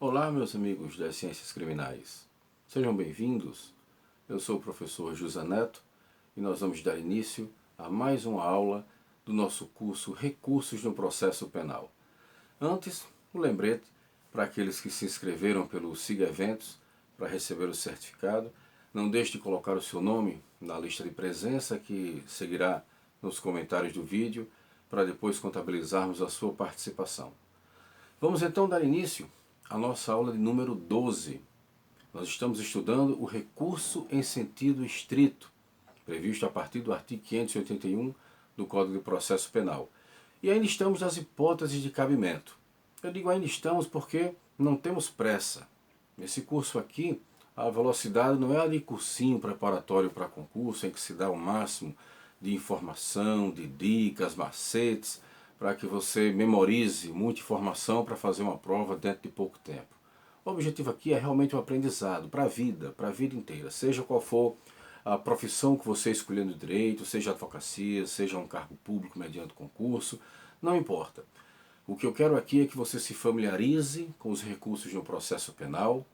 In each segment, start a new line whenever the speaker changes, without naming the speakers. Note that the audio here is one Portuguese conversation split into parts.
Olá, meus amigos das Ciências Criminais. Sejam bem-vindos. Eu sou o professor José Neto e nós vamos dar início a mais uma aula do nosso curso Recursos no Processo Penal. Antes, um lembrete para aqueles que se inscreveram pelo Siga Eventos para receber o certificado. Não deixe de colocar o seu nome na lista de presença que seguirá nos comentários do vídeo para depois contabilizarmos a sua participação. Vamos então dar início à nossa aula de número 12. Nós estamos estudando o recurso em sentido estrito, previsto a partir do artigo 581 do Código de Processo Penal. E ainda estamos nas hipóteses de cabimento. Eu digo ainda estamos porque não temos pressa. Nesse curso aqui, a velocidade não é a de cursinho preparatório para concurso, em que se dá o máximo de informação, de dicas, macetes, para que você memorize muita informação para fazer uma prova dentro de pouco tempo. O objetivo aqui é realmente um aprendizado para a vida inteira, seja qual for a profissão que você escolher no direito, seja advocacia, seja um cargo público mediante concurso, não importa. O que eu quero aqui é que você se familiarize com os recursos no processo penal,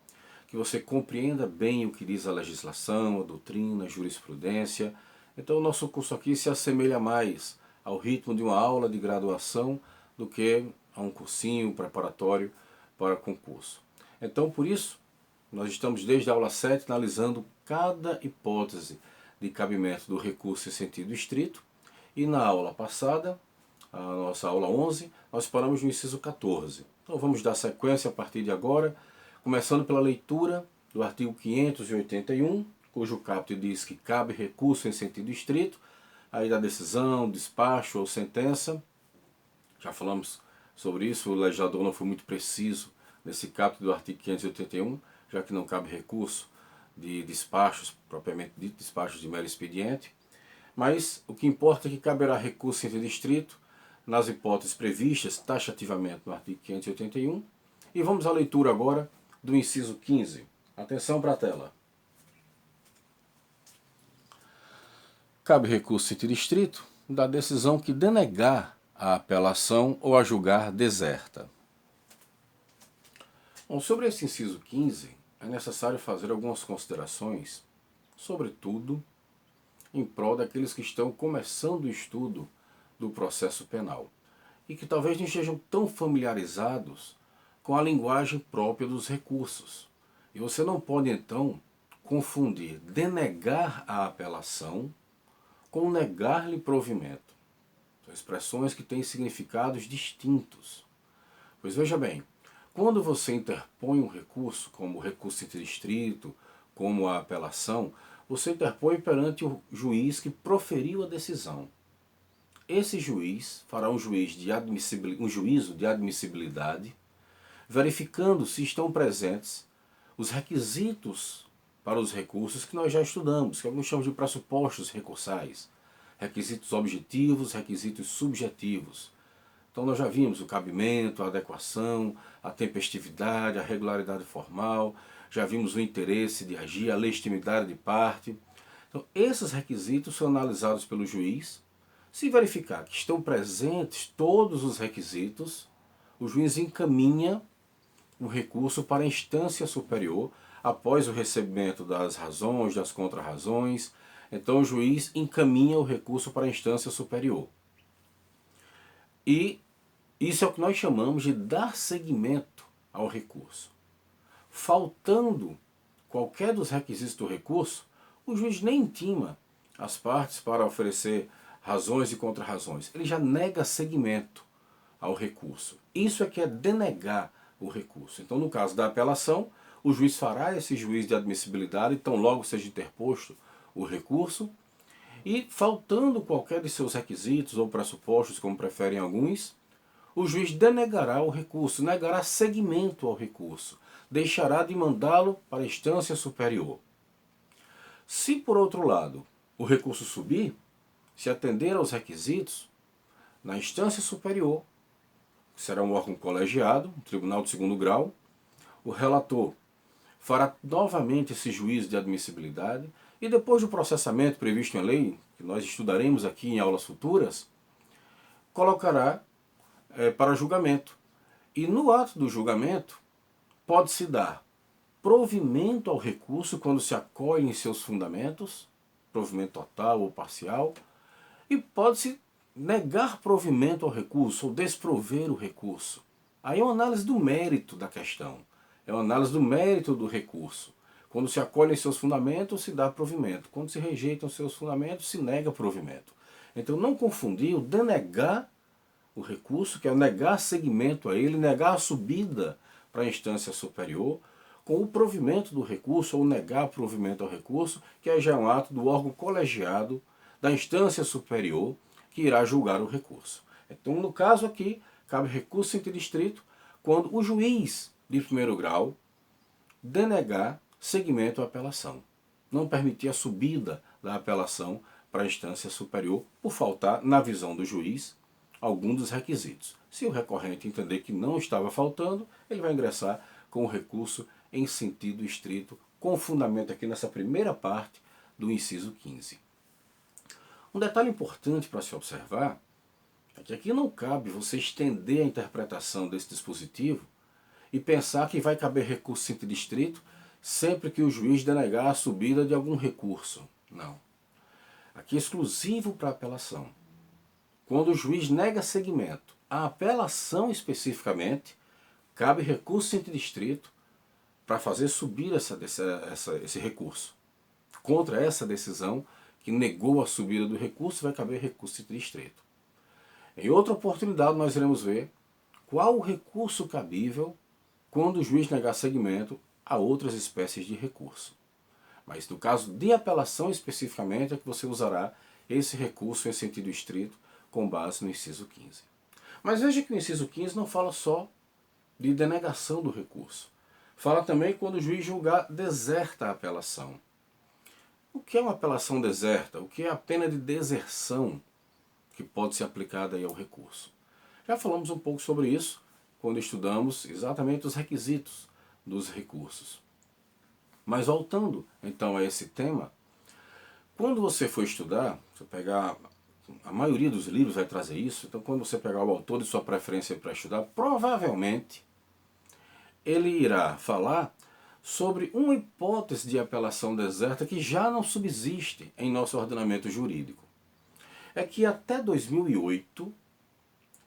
que você compreenda bem o que diz a legislação, a doutrina, a jurisprudência. Então o nosso curso aqui se assemelha mais ao ritmo de uma aula de graduação do que a um cursinho preparatório para concurso. Então, por isso, nós estamos desde a aula 7 analisando cada hipótese de cabimento do recurso em sentido estrito, e na aula passada, a nossa aula 11, nós paramos no inciso 14. Então vamos dar sequência a partir de agora, começando pela leitura do artigo 581, cujo caput diz que cabe recurso em sentido estrito, aí da decisão, despacho ou sentença. Já falamos sobre isso, o legislador não foi muito preciso nesse caput do artigo 581, já que não cabe recurso de despachos, propriamente dito, despachos de mero expediente. Mas o que importa é que caberá recurso em sentido estrito nas hipóteses previstas taxativamente no artigo 581. E vamos à leitura agora do inciso 15. Atenção para a tela. Cabe recurso em sentido estrito da decisão que denegar a apelação ou a julgar deserta. Bom, sobre esse inciso 15, é necessário fazer algumas considerações, sobretudo em prol daqueles que estão começando o estudo do processo penal e que talvez não estejam tão familiarizados com a linguagem própria dos recursos. E você não pode, então, confundir denegar a apelação com negar-lhe provimento. São expressões que têm significados distintos. Pois veja bem, quando você interpõe um recurso, como o recurso em sentido estrito, como a apelação, você interpõe perante o juiz que proferiu a decisão. Esse juiz fará um juízo de admissibilidade, verificando se estão presentes os requisitos para os recursos que nós já estudamos, que alguns chamam de pressupostos recursais, requisitos objetivos, requisitos subjetivos. Então nós já vimos o cabimento, a adequação, a tempestividade, a regularidade formal, já vimos o interesse de agir, a legitimidade de parte. Então esses requisitos são analisados pelo juiz. Se verificar que estão presentes todos os requisitos, o juiz encaminha o recurso para a instância superior, após o recebimento das razões, das contrarrazões. Então o juiz encaminha o recurso para a instância superior. E isso é o que nós chamamos de dar seguimento ao recurso. Faltando qualquer dos requisitos do recurso, o juiz nem intima as partes para oferecer razões e contrarrazões. Ele já nega seguimento ao recurso. Isso é que é denegar o recurso. Então, no caso da apelação, o juiz fará esse juízo de admissibilidade, tão logo seja interposto o recurso, e faltando qualquer de seus requisitos ou pressupostos, como preferem alguns, o juiz denegará o recurso, negará seguimento ao recurso, deixará de mandá-lo para a instância superior. Se, por outro lado, o recurso subir, se atender aos requisitos, na instância superior, que será um órgão colegiado, um tribunal de segundo grau, o relator fará novamente esse juízo de admissibilidade e depois do processamento previsto em lei, que nós estudaremos aqui em aulas futuras, colocará para julgamento. E no ato do julgamento, Pode-se dar provimento ao recurso quando se acolhe em seus fundamentos, provimento total ou parcial, e pode-se negar provimento ao recurso ou desprover o recurso. Aí é uma análise do mérito da questão, é uma análise do mérito do recurso. Quando se acolhe em seus fundamentos, se dá provimento. Quando se rejeitam seus fundamentos, se nega provimento. Então não confundir o denegar o recurso, que é o negar seguimento a ele, negar a subida para a instância superior, com o provimento do recurso, ou negar provimento ao recurso, que é já um ato do órgão colegiado da instância superior que irá julgar o recurso. Então, no caso aqui, cabe recurso interdistrito quando o juiz de primeiro grau denegar seguimento à apelação, não permitir a subida da apelação para a instância superior por faltar, na visão do juiz, algum dos requisitos. Se o recorrente entender que não estava faltando, ele vai ingressar com o recurso em sentido estrito, com fundamento aqui nessa primeira parte do inciso 15. Um detalhe importante para se observar é que aqui não cabe você estender a interpretação desse dispositivo e pensar que vai caber recurso interdistrito sempre que o juiz denegar a subida de algum recurso. Não. Aqui é exclusivo para apelação. Quando o juiz nega seguimento à apelação especificamente, cabe recurso interdistrito para fazer subir esse recurso. Contra essa decisão que negou a subida do recurso, vai caber recurso interdistrito. Em outra oportunidade nós iremos ver qual o recurso cabível quando o juiz negar seguimento a outras espécies de recurso. Mas no caso de apelação especificamente é que você usará esse recurso em sentido estrito com base no inciso 15. Mas veja que o inciso 15 não fala só de denegação do recurso. Fala também quando o juiz julgar deserta a apelação. O que é uma apelação deserta? O que é a pena de deserção que pode ser aplicada aí ao recurso? Já falamos um pouco sobre isso quando estudamos exatamente os requisitos dos recursos. Mas voltando então a esse tema, quando você for estudar, você pegar, a maioria dos livros vai trazer isso, então quando você pegar o autor de sua preferência para estudar, provavelmente ele irá falar sobre uma hipótese de apelação deserta que já não subsiste em nosso ordenamento jurídico. É que até 2008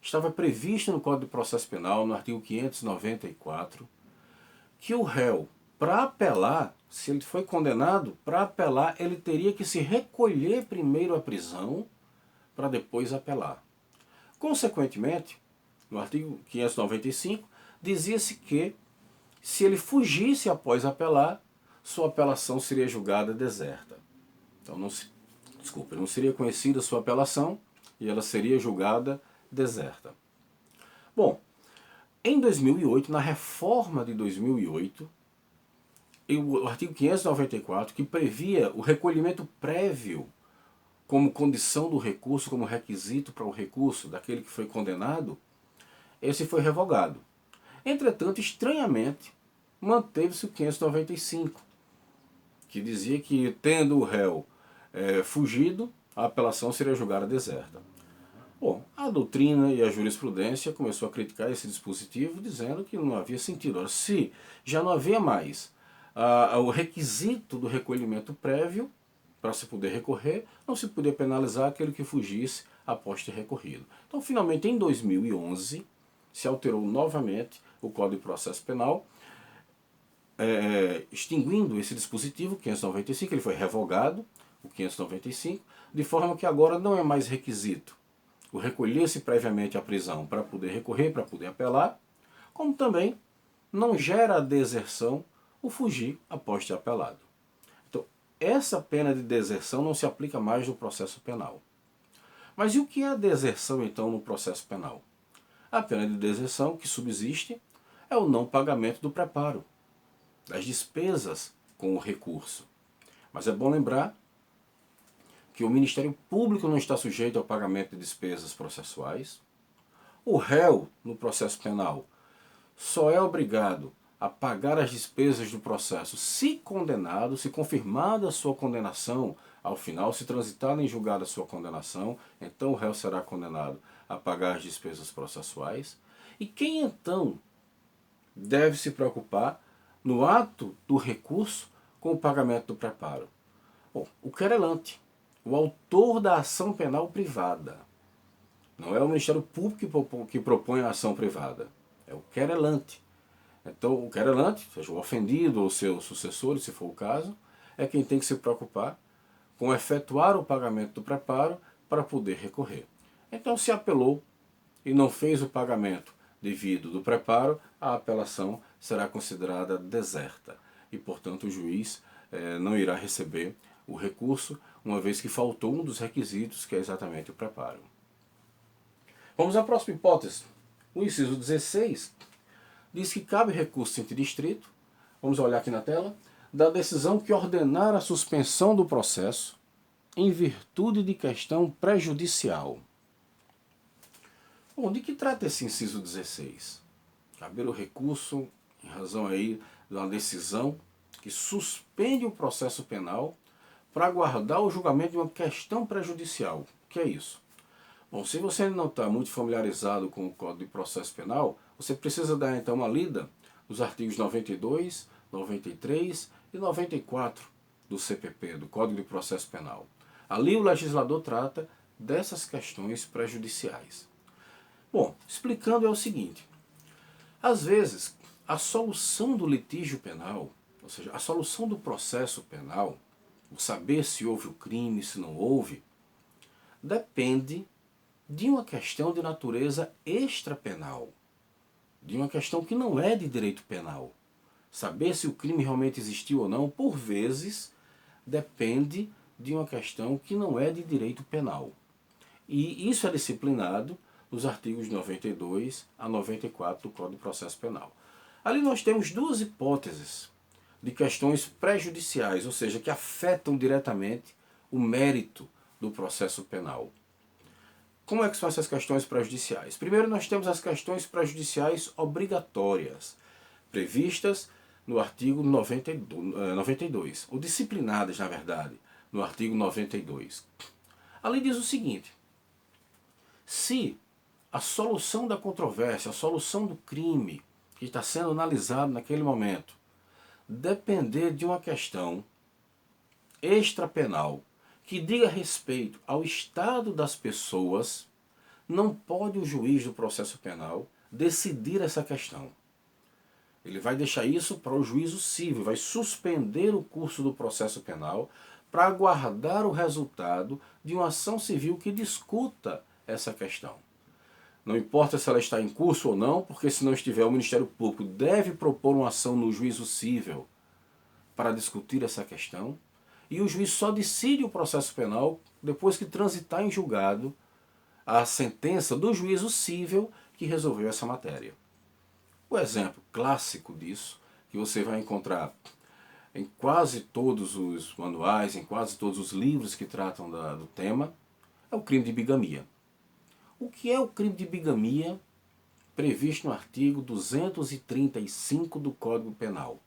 estava previsto no Código de Processo Penal, no artigo 594, que o réu, para apelar, se ele foi condenado, para apelar ele teria que se recolher primeiro à prisão para depois apelar. Consequentemente, no artigo 595, dizia-se que se ele fugisse após apelar, sua apelação seria julgada deserta. Então não seria conhecida sua apelação e ela seria julgada deserta. Bom, em 2008, na reforma de 2008, o artigo 594, que previa o recolhimento prévio como condição do recurso, como requisito para o recurso daquele que foi condenado, esse foi revogado. Entretanto, estranhamente, manteve-se o 595, que dizia que, tendo o réu fugido, a apelação seria julgada deserta. Bom, a doutrina e a jurisprudência começou a criticar esse dispositivo, dizendo que não havia sentido. Ora, se já não havia mais o requisito do recolhimento prévio para se poder recorrer, não se podia penalizar aquele que fugisse após ter recorrido. Então, finalmente, em 2011, se alterou novamente o Código de Processo Penal, extinguindo esse dispositivo, 595, ele foi revogado, o 595, de forma que agora não é mais requisito o recolher-se previamente à prisão para poder recorrer, para poder apelar, como também não gera a deserção o fugir após ter apelado. Então, essa pena de deserção não se aplica mais no processo penal. Mas e o que é a deserção, então, no processo penal? A pena de deserção que subsiste é o não pagamento do preparo, das despesas com o recurso. Mas é bom lembrar que o Ministério Público não está sujeito ao pagamento de despesas processuais. O réu, no processo penal, só é obrigado a pagar as despesas do processo se condenado, se confirmada a sua condenação, ao final, se transitada em julgado a sua condenação, então o réu será condenado a pagar as despesas processuais. E quem então deve se preocupar no ato do recurso com o pagamento do preparo? Bom, o querelante, o autor da ação penal privada. Não é o Ministério Público que propõe a ação privada, é o querelante. Então, o querelante, seja o ofendido ou seus sucessores, se for o caso, é quem tem que se preocupar com efetuar o pagamento do preparo para poder recorrer. Então, se apelou e não fez o pagamento devido do preparo, a apelação será considerada deserta e, portanto, o juiz não irá receber o recurso, uma vez que faltou um dos requisitos, que é exatamente o preparo. Vamos à próxima hipótese. O inciso 16 diz que cabe recurso interdistrito, vamos olhar aqui na tela, da decisão que ordenar a suspensão do processo em virtude de questão prejudicial. Bom, de que trata esse inciso 16? Caber o recurso em razão aí de uma decisão que suspende o processo penal para aguardar o julgamento de uma questão prejudicial. O que é isso? Bom, se você não está muito familiarizado com o Código de Processo Penal, você precisa dar então uma lida nos artigos 92, 93 e 94 do CPP, do Código de Processo Penal. Ali o legislador trata dessas questões prejudiciais. Bom, explicando é o seguinte: às vezes a solução do litígio penal, ou seja, a solução do processo penal, o saber se houve o crime, se não houve, depende de uma questão de natureza extrapenal, de uma questão que não é de direito penal. Saber se o crime realmente existiu ou não, por vezes, depende de uma questão que não é de direito penal. E isso é disciplinado nos artigos 92 a 94 do Código de Processo Penal. Ali nós temos duas hipóteses de questões prejudiciais, ou seja, que afetam diretamente o mérito do processo penal. Como é que são essas questões prejudiciais? Primeiro nós temos as questões prejudiciais obrigatórias, previstas no artigo 92, ou disciplinadas, na verdade, no artigo 92. Ali diz o seguinte: se a solução da controvérsia, a solução do crime que está sendo analisado naquele momento, depender de uma questão extrapenal que diga respeito ao estado das pessoas, não pode o juiz do processo penal decidir essa questão. Ele vai deixar isso para o juízo civil, vai suspender o curso do processo penal para aguardar o resultado de uma ação civil que discuta essa questão. Não importa se ela está em curso ou não, porque se não estiver, o Ministério Público deve propor uma ação no juízo civil para discutir essa questão, e o juiz só decide o processo penal depois que transitar em julgado a sentença do juízo civil que resolveu essa matéria. O exemplo clássico disso, que você vai encontrar em quase todos os manuais, em quase todos os livros que tratam do tema, é o crime de bigamia. O que é o crime de bigamia previsto no artigo 235 do Código Penal?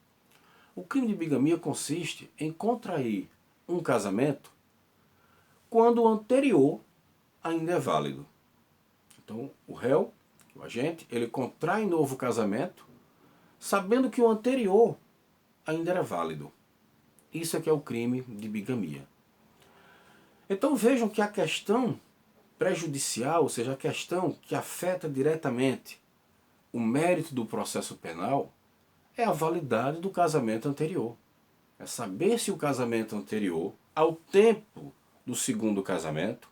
O crime de bigamia consiste em contrair um casamento quando o anterior ainda é válido. Então, o réu, o agente, ele contrai novo casamento sabendo que o anterior ainda era válido. Isso é que é o crime de bigamia. Então vejam que a questão prejudicial, ou seja, a questão que afeta diretamente o mérito do processo penal, é a validade do casamento anterior. É saber se o casamento anterior, ao tempo do segundo casamento,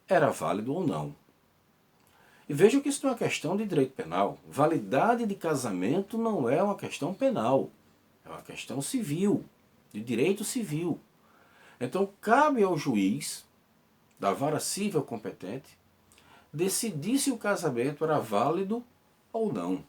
era válido ou não. E vejam que isso não é uma questão de direito penal. Validade de casamento não é uma questão penal. É uma questão civil, de direito civil. Então cabe ao juiz da vara civil competente decidir se o casamento era válido ou não.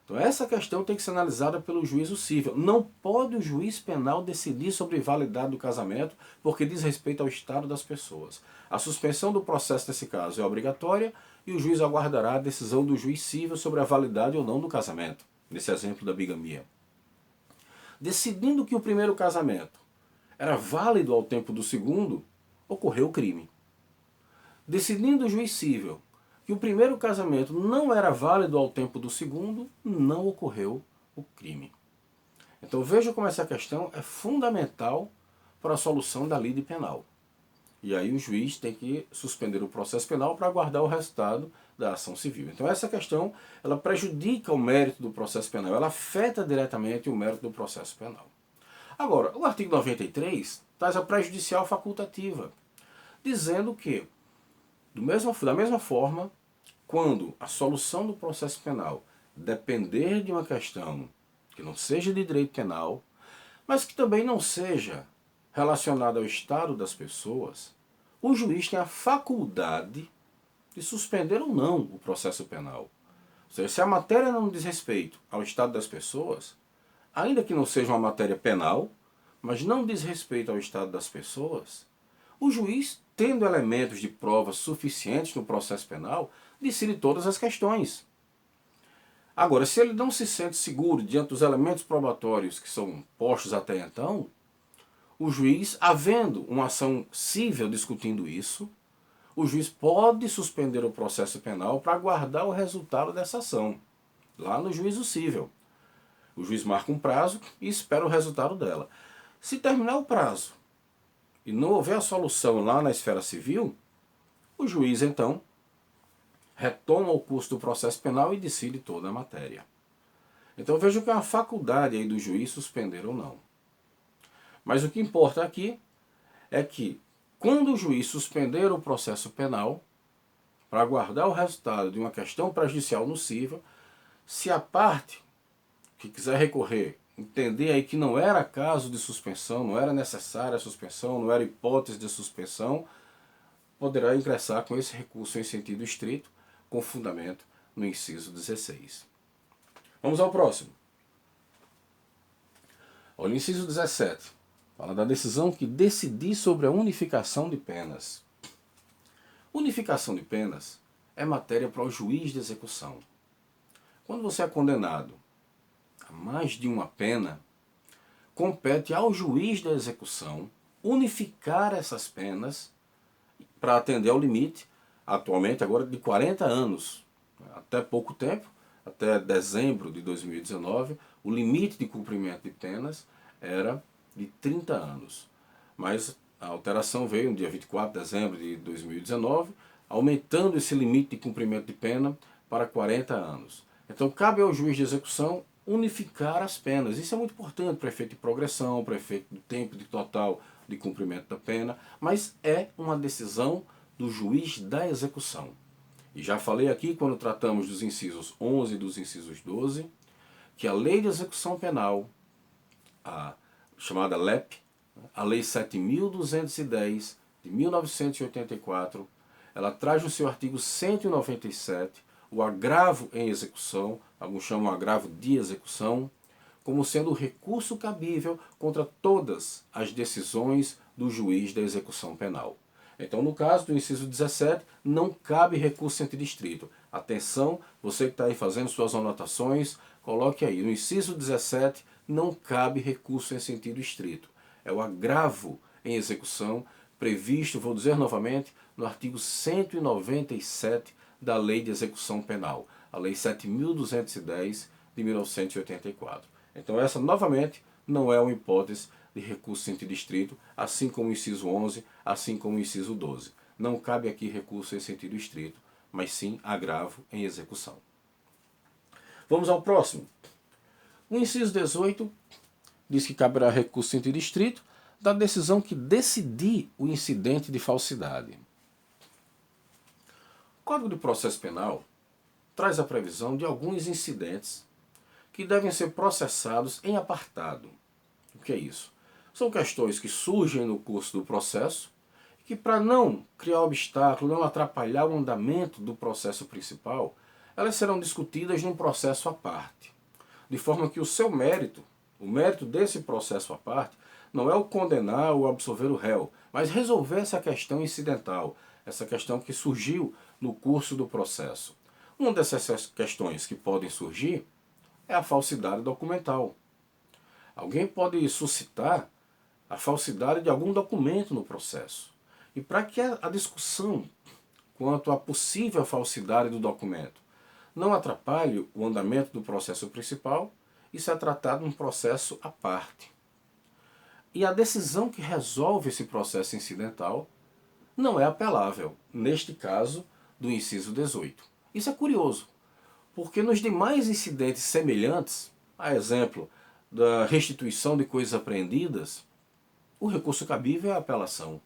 Então essa questão tem que ser analisada pelo juízo civil. Não pode o juiz penal decidir sobre a validade do casamento porque diz respeito ao estado das pessoas. A suspensão do processo nesse caso é obrigatória e o juiz aguardará a decisão do juiz civil sobre a validade ou não do casamento, nesse exemplo da bigamia. Decidindo que o primeiro casamento era válido ao tempo do segundo, ocorreu o crime. Decidindo o juiz civil que que o primeiro casamento não era válido ao tempo do segundo, não ocorreu o crime. Então veja como essa questão é fundamental para a solução da lide penal. E aí o juiz tem que suspender o processo penal para aguardar o resultado da ação civil. Então essa questão, ela prejudica o mérito do processo penal, ela afeta diretamente o mérito do processo penal. Agora, o artigo 93 traz a prejudicial facultativa, dizendo que, da mesma forma, quando a solução do processo penal depender de uma questão que não seja de direito penal, mas que também não seja relacionada ao estado das pessoas, o juiz tem a faculdade de suspender ou não o processo penal. Ou seja, se a matéria não diz respeito ao estado das pessoas, ainda que não seja uma matéria penal, mas não diz respeito ao estado das pessoas, o juiz, tendo elementos de prova suficientes no processo penal, decide todas as questões. Agora, se ele não se sente seguro diante dos elementos probatórios que são postos até então, o juiz, havendo uma ação cível discutindo isso, o juiz pode suspender o processo penal para aguardar o resultado dessa ação, lá no juízo cível. O juiz marca um prazo e espera o resultado dela. Se terminar o prazo e não houver a solução lá na esfera civil, o juiz então retoma o curso do processo penal e decide toda a matéria. Então veja que é uma faculdade aí do juiz suspender ou não. Mas o que importa aqui é que, quando o juiz suspender o processo penal, para aguardar o resultado de uma questão prejudicial nociva, se a parte que quiser recorrer entender aí que não era caso de suspensão, não era necessária a suspensão, não era hipótese de suspensão, poderá ingressar com esse recurso em sentido estrito, com fundamento no inciso 16. Vamos ao próximo. Olha o inciso 17. Fala da decisão que decidir sobre a unificação de penas. Unificação de penas é matéria para o juiz de execução. Quando você é condenado a mais de uma pena, compete ao juiz da execução unificar essas penas para atender ao limite, atualmente agora de 40 anos. Até pouco tempo, até dezembro de 2019, o limite de cumprimento de penas era de 30 anos. Mas a alteração veio no dia 24 de dezembro de 2019, aumentando esse limite de cumprimento de pena para 40 anos. Então cabe ao juiz de execução unificar as penas. Isso é muito importante para efeito de progressão, para efeito do tempo de total de cumprimento da pena, mas é uma decisão do juiz da execução. E já falei aqui, quando tratamos dos incisos 11 e dos incisos 12, que a Lei de Execução Penal, a chamada LEP, a Lei 7.210 de 1984, ela traz no seu artigo 197 o agravo em execução, alguns chamam agravo de execução, como sendo o recurso cabível contra todas as decisões do juiz da execução penal. Então, no caso do inciso 17, não cabe recurso em sentido estrito. Atenção, você que está aí fazendo suas anotações, coloque aí, no inciso 17, não cabe recurso em sentido estrito. É o agravo em execução previsto, vou dizer novamente, no artigo 197 da Lei de Execução Penal, a Lei 7.210 de 1984. Então essa, novamente, não é uma hipótese de recurso em sentido estrito, assim como o inciso 11, assim como o inciso 12. Não cabe aqui recurso em sentido estrito, mas sim agravo em execução. Vamos ao próximo. O inciso 18 diz que caberá recurso em sentido estrito da decisão que decidir o incidente de falsidade. O Código de Processo Penal traz a previsão de alguns incidentes que devem ser processados em apartado. O que é isso? São questões que surgem no curso do processo que, para não criar obstáculo, não atrapalhar o andamento do processo principal, elas serão discutidas num processo à parte. De forma que o seu mérito, o mérito desse processo à parte, não é o condenar ou absolver o réu, mas resolver essa questão incidental, essa questão que surgiu no curso do processo. Uma dessas questões que podem surgir é a falsidade documental. Alguém pode suscitar a falsidade de algum documento no processo. E para que a discussão quanto à possível falsidade do documento não atrapalhe o andamento do processo principal, isso é tratado num processo à parte. E a decisão que resolve esse processo incidental não é apelável, neste caso do inciso 18. Isso é curioso, porque nos demais incidentes semelhantes, a exemplo da restituição de coisas apreendidas, o recurso cabível é a apelação.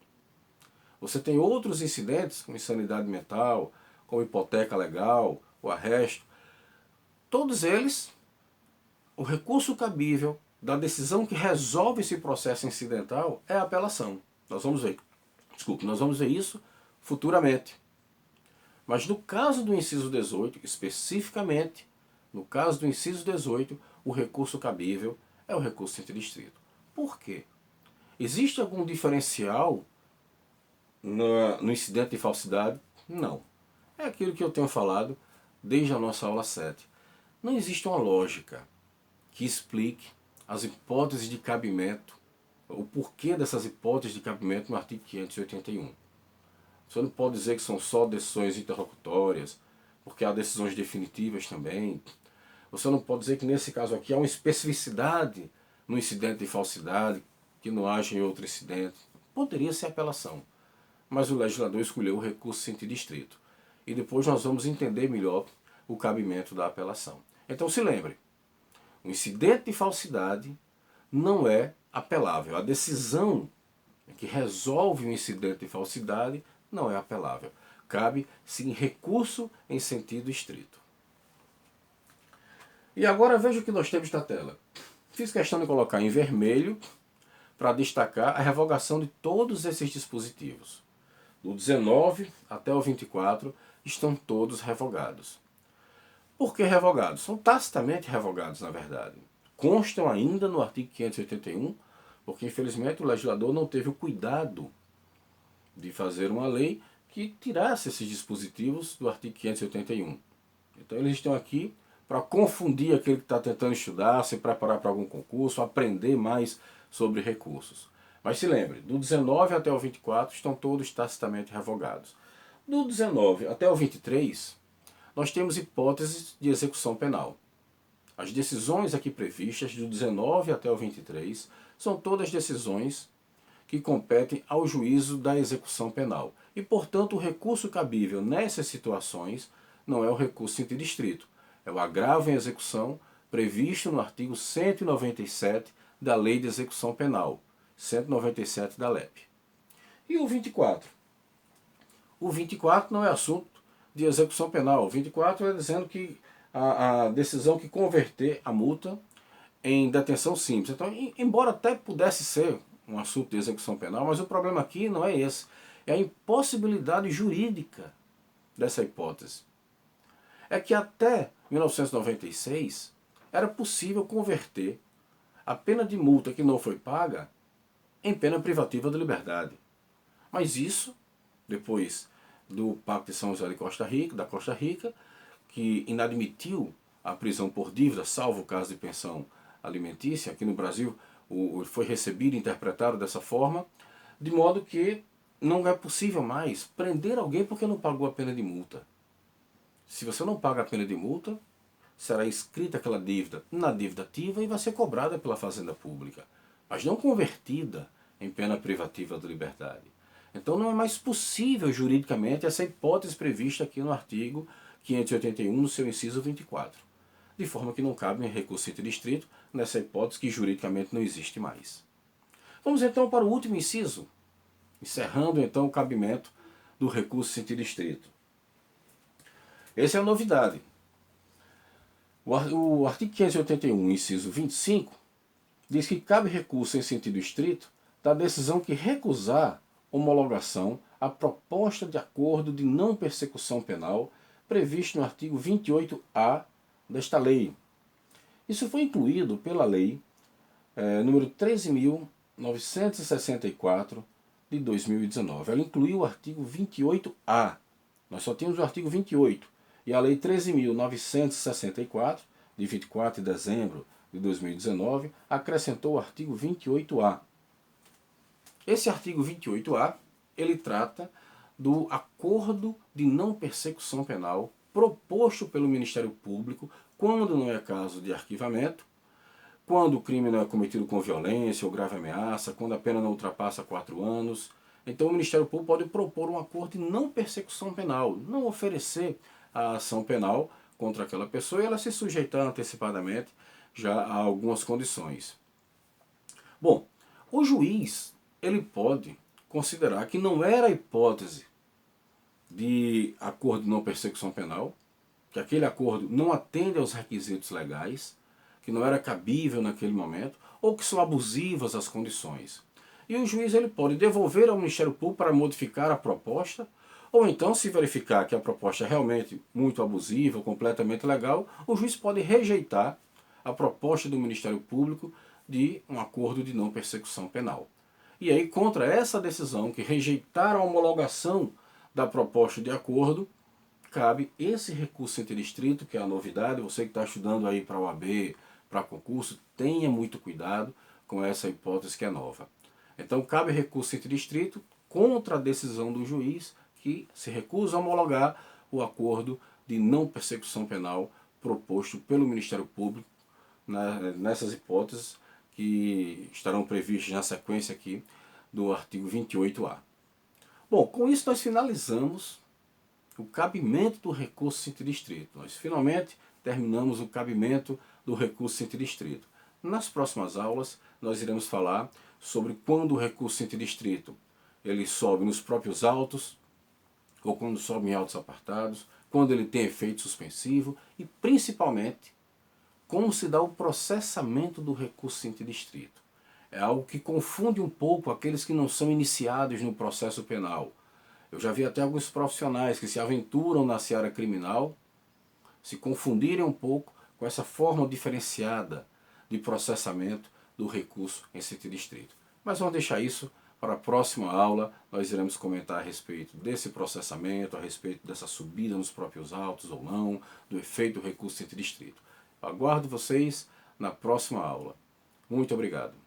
Você tem outros incidentes, como insanidade mental, como hipoteca legal, o arresto. Todos eles, o recurso cabível da decisão que resolve esse processo incidental é a apelação. Nós vamos ver isso futuramente. Mas no caso do inciso 18, especificamente, no caso do inciso 18, o recurso cabível é o recurso interdistrito. Por quê? Existe algum diferencial no incidente de falsidade? Não. É aquilo que eu tenho falado desde a nossa aula 7. Não existe uma lógica que explique as hipóteses de cabimento, o porquê dessas hipóteses de cabimento no artigo 581. Você não pode dizer que são só decisões interlocutórias, porque há decisões definitivas também. Você não pode dizer que nesse caso aqui há uma especificidade no incidente de falsidade que não haja em outro incidente. Poderia ser apelação, mas o legislador escolheu o recurso interdistrito. E depois nós vamos entender melhor o cabimento da apelação. Então se lembre, o incidente de falsidade não é apelável. A decisão que resolve o incidente de falsidade não é apelável. Cabe, sim, recurso em sentido estrito. E agora veja o que nós temos na tela. Fiz questão de colocar em vermelho para destacar a revogação de todos esses dispositivos. Do 19 até o 24 estão todos revogados. Por que revogados? São tacitamente revogados, na verdade. Constam ainda no artigo 581, porque infelizmente o legislador não teve o cuidado de fazer uma lei que tirasse esses dispositivos do artigo 581. Então eles estão aqui para confundir aquele que está tentando estudar, se preparar para algum concurso, aprender mais sobre recursos. Mas se lembre, do 19 até o 24 estão todos tacitamente revogados. Do 19 até o 23, nós temos hipóteses de execução penal. As decisões aqui previstas, do 19 até o 23, são todas decisões que competem ao juízo da execução penal. E, portanto, o recurso cabível nessas situações não é o recurso interdistrito, é o agravo em execução previsto no artigo 197 da Lei de Execução Penal, 197 da LEP. E o 24? O 24 não é assunto de execução penal. O 24 é dizendo que a decisão que converter a multa em detenção simples. Então, embora até pudesse ser um assunto de execução penal, mas o problema aqui não é esse. É a impossibilidade jurídica dessa hipótese. É que até 1996 era possível converter a pena de multa que não foi paga em pena privativa de liberdade. Mas isso, depois do Pacto de São José de Costa Rica, da Costa Rica, que inadmitiu a prisão por dívida, salvo o caso de pensão alimentícia, aqui no Brasil foi recebido e interpretado dessa forma, de modo que não é possível mais prender alguém porque não pagou a pena de multa. Se você não paga a pena de multa, será inscrita aquela dívida na dívida ativa e vai ser cobrada pela Fazenda Pública, mas não convertida em pena privativa de liberdade. Então não é mais possível juridicamente essa hipótese prevista aqui no artigo 581, no seu inciso 24. De forma que não cabe em recurso interdistrito nessa hipótese que juridicamente não existe mais. Vamos então para o último inciso, encerrando então o cabimento do recurso interdistrito. Essa é a novidade. O artigo 581, inciso 25, diz que cabe recurso em sentido estrito da decisão que recusar homologação à proposta de acordo de não persecução penal previsto no artigo 28A desta lei. Isso foi incluído pela lei número 13.964 de 2019. Ela incluiu o artigo 28A. Nós só tínhamos o artigo 28. E a lei 13.964, de 24 de dezembro de 2019, acrescentou o artigo 28A. Esse artigo 28A, ele trata do acordo de não persecução penal proposto pelo Ministério Público quando não é caso de arquivamento, quando o crime não é cometido com violência ou grave ameaça, quando a pena não ultrapassa 4 anos. Então o Ministério Público pode propor um acordo de não persecução penal, não oferecer a ação penal contra aquela pessoa e ela se sujeitar antecipadamente já a algumas condições. Bom, o juiz ele pode considerar que não era a hipótese de acordo de não persecução penal, que aquele acordo não atende aos requisitos legais, que não era cabível naquele momento, ou que são abusivas as condições. E o juiz ele pode devolver ao Ministério Público para modificar a proposta, ou então, se verificar que a proposta é realmente muito abusiva, completamente legal, o juiz pode rejeitar a proposta do Ministério Público de um acordo de não persecução penal. E aí, contra essa decisão, que rejeitar a homologação da proposta de acordo, cabe esse recurso interdistrito, que é a novidade. Você que está estudando aí para a OAB, para concurso, tenha muito cuidado com essa hipótese que é nova. Então cabe recurso interdistrito contra a decisão do juiz que se recusa a homologar o acordo de não persecução penal proposto pelo Ministério Público nessas hipóteses que estarão previstas na sequência aqui do artigo 28A. Bom, com isso nós finalizamos o cabimento do recurso interdistrito. Nós finalmente terminamos o cabimento do recurso interdistrito. Nas próximas aulas nós iremos falar sobre quando o recurso interdistrito ele sobe nos próprios autos, ou quando sobe em autos apartados, quando ele tem efeito suspensivo e principalmente como se dá o processamento do recurso interdistrito. É algo que confunde um pouco aqueles que não são iniciados no processo penal. Eu já vi até alguns profissionais que se aventuram na seara criminal se confundirem um pouco com essa forma diferenciada de processamento do recurso interdistrito. Mas vamos deixar isso para a próxima aula. Nós iremos comentar a respeito desse processamento, a respeito dessa subida nos próprios autos ou não, do efeito do recurso interdistrito. Aguardo vocês na próxima aula. Muito obrigado.